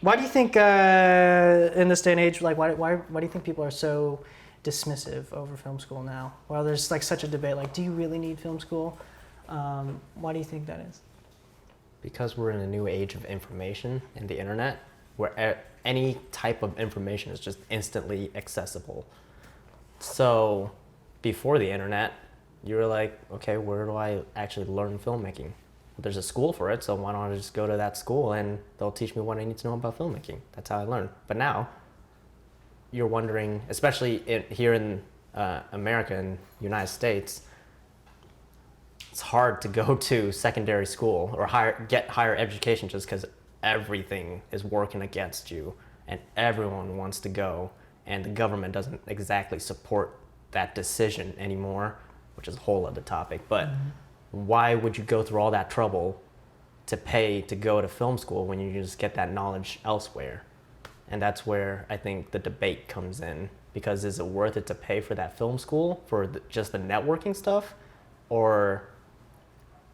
Why do you think in this day and age, like why do you think people are so dismissive over film school now? Well, there's like such a debate. Like, do you really need film school? Why do you think that is? Because we're in a new age of information and the internet, where any type of information is just instantly accessible. So before the internet, you were like, okay, where do I actually learn filmmaking? There's a school for it, so why don't I just go to that school and they'll teach me what I need to know about filmmaking. That's how I learn. But now, you're wondering, especially here in America and United States, it's hard to go to secondary school or get higher education just because everything is working against you and everyone wants to go, and the government doesn't exactly support that decision anymore, which is a whole other topic. But why would you go through all that trouble to pay to go to film school when you can just get that knowledge elsewhere? And that's where I think the debate comes in, because is it worth it to pay for that film school for just the networking stuff, or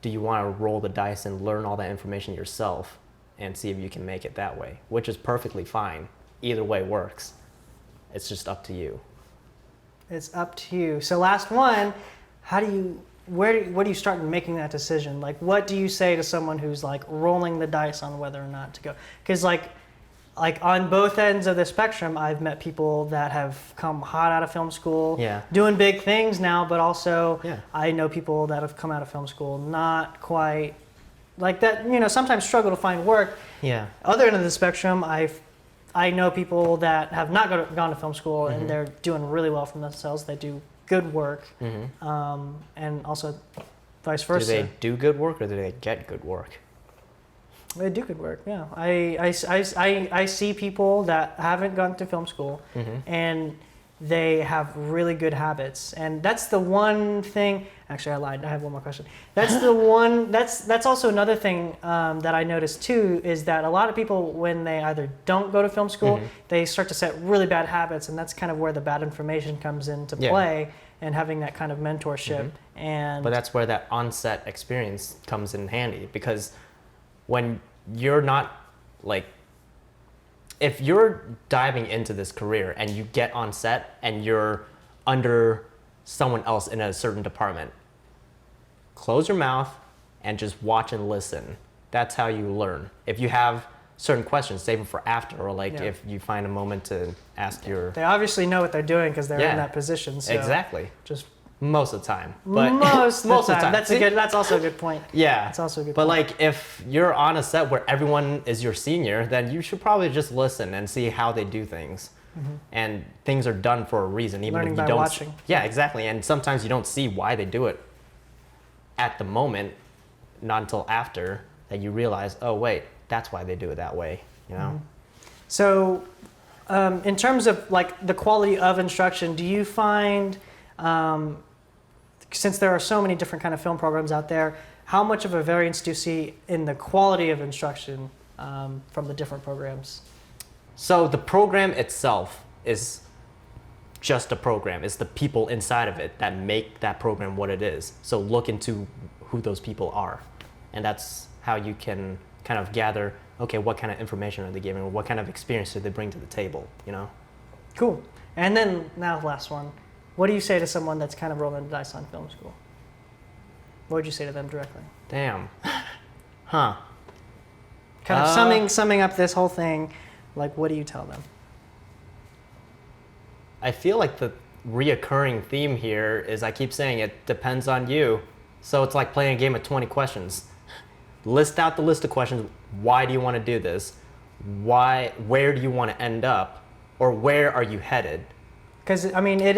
do you want to roll the dice and learn all that information yourself and see if you can make it that way, which is perfectly fine. Either way works. It's just up to you. It's up to you. So last one, what do you start in making that decision? Like, what do you say to someone who's like rolling the dice on whether or not to go? Because like on both ends of the spectrum, I've met people that have come hot out of film school, doing big things now, but also I know people that have come out of film school not quite like that, sometimes struggle to find work. Yeah. Other end of the spectrum, I know people that have not gone to film school and they're doing really well for themselves. They do good work, and also vice versa. Do they do good work or do they get good work? They do good work, yeah. I see people that haven't gone to film school and they have really good habits. And that's the one thing, actually I lied, I have one more question. That's the one, that's also another thing that I noticed too, is that a lot of people, when they either don't go to film school, they start to set really bad habits, and that's kind of where the bad information comes into play, and having that kind of mentorship. But that's where that on-set experience comes in handy, because when you're not like, if you're diving into this career and you get on set and you're under someone else in a certain department, close your mouth and just watch and listen. That's how you learn. If you have certain questions, save them for after, or if you find a moment to ask your... They obviously know what they're doing because they're in that position. So exactly. Just most of the time. But most of the time. That's also a good point. Yeah. That's also a good point. But like if you're on a set where everyone is your senior, then you should probably just listen and see how they do things. And things are done for a reason, even learning if you by don't watching. Yeah, exactly. And sometimes you don't see why they do it at the moment, not until after that you realize, oh wait, that's why they do it that way, So in terms of like the quality of instruction, do you find since there are so many different kind of film programs out there, how much of a variance do you see in the quality of instruction from the different programs? So the program itself is just a program. It's the people inside of it that make that program what it is. So look into who those people are. And that's how you can kind of gather, okay, what kind of information are they giving, or what kind of experience do they bring to the table, Cool. And then now last one. What do you say to someone that's kind of rolling the dice on film school? What would you say to them directly? Damn. Huh. Kind of summing up this whole thing, like what do you tell them? I feel like the reoccurring theme here is I keep saying it depends on you. So it's like playing a game of 20 questions. List out the list of questions. Why do you want to do this? Where do you want to end up? Or where are you headed? Because I mean, it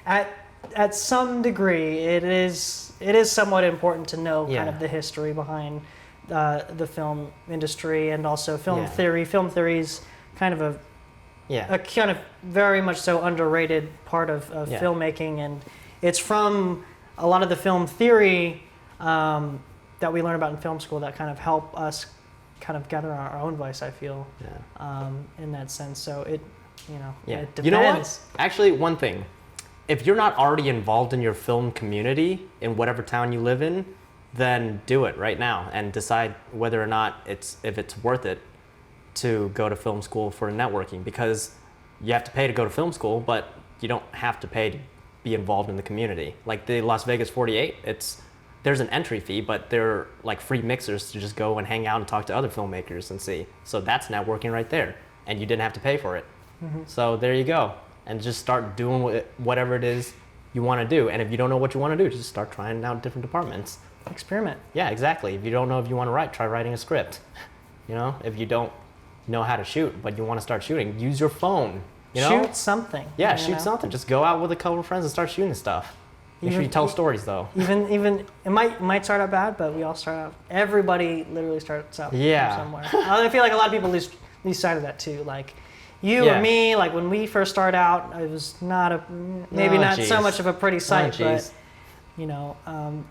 at some degree, it is somewhat important to know kind of the history behind the film industry, and also film theory. Film theory is kind of a kind of very much so underrated part of filmmaking, and it's from a lot of the film theory that we learn about in film school that kind of help us kind of gather our own voice, I feel, in that sense. So it depends. You know what? Actually, one thing. If you're not already involved in your film community in whatever town you live in, then do it right now and decide whether or not if it's worth it to go to film school for networking, because you have to pay to go to film school, but you don't have to pay to be involved in the community. Like the Las Vegas 48, there's an entry fee, but they're like free mixers to just go and hang out and talk to other filmmakers and see. So that's networking right there, and you didn't have to pay for it. So there you go, and just start doing whatever it is you want to do. And if you don't know what you want to do, just start trying out different departments. Experiment. Yeah, exactly. If you don't know if you want to write, try writing a script. You know, if you don't know how to shoot, but you want to start shooting, use your phone. You know? Shoot something. Yeah, shoot something. Just go out with a couple of friends and start shooting stuff. Make sure you tell stories, though. Even it might start out bad, but we all start out. Everybody literally starts out from somewhere. I feel like a lot of people lose sight of that too. Like you or me, like when we first started out, it was not so much of a pretty sight, but you know,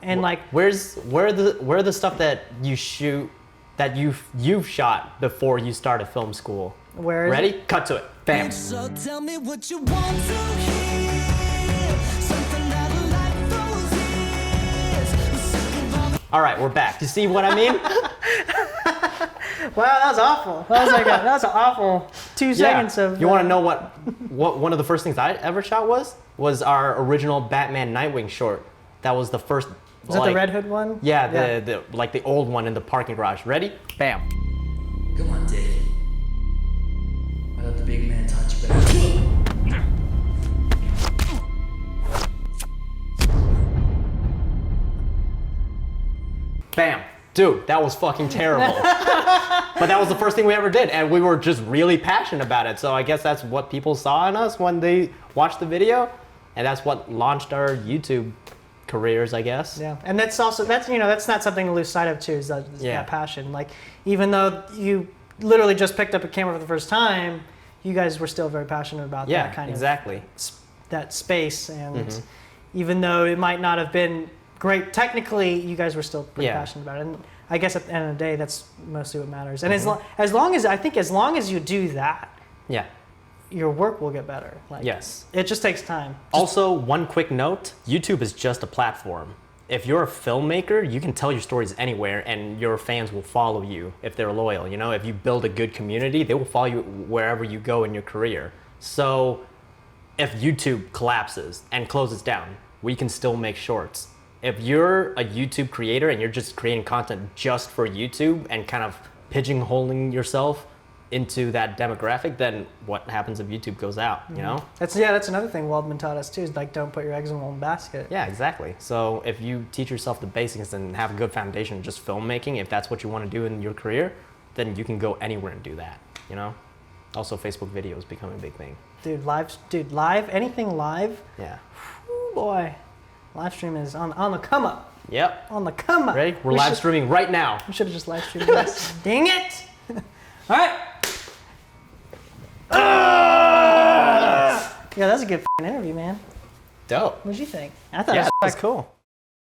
and like where the stuff that you shoot that you've shot before you started film school. Where is Ready? it? Cut to it. Bam. So tell me what you want to hear. Something that'll like those ears. All right, we're back. You see what I mean? Wow, that was awful. That was an awful 2 seconds of. You want to know what one of the first things I ever shot was our original Batman Nightwing short. That was the first. Was that the Red Hood one? Yeah, the old one in the parking garage. Ready? Bam. Come on, Dave. Why let the big man touch you better? Bam. Dude, that was fucking terrible. But that was the first thing we ever did, and we were just really passionate about it. So I guess that's what people saw in us when they watched the video, and that's what launched our YouTube careers, I guess. Yeah, and that's not something to lose sight of too. Is that passion? Like, even though you literally just picked up a camera for the first time, you guys were still very passionate about that kind of that space. And even though it might not have been great technically, you guys were still pretty passionate about it. And I guess at the end of the day, that's mostly what matters. And as long as you do that, your work will get better. Like, yes. It just takes time. Also, one quick note, YouTube is just a platform. If you're a filmmaker, you can tell your stories anywhere and your fans will follow you if they're loyal. You know, if you build a good community, they will follow you wherever you go in your career. So if YouTube collapses and closes down, we can still make shorts. If you're a YouTube creator and you're just creating content just for YouTube and kind of pigeonholing yourself into that demographic, then what happens if YouTube goes out, you know? That's another thing Waldman taught us too, is like, don't put your eggs in one basket. Yeah, exactly. So if you teach yourself the basics and have a good foundation, just filmmaking, if that's what you want to do in your career, then you can go anywhere and do that, you know? Also, Facebook videos becoming a big thing. Live, anything live? Yeah. Whew, boy. Live stream is on the come up. Yep. On the come up. Ready? We're live streaming right now. We should have just live streamed this. Dang it! All right. Yeah, that was a good interview, man. Dope. What did you think? I thought Yeah, it was that was cool.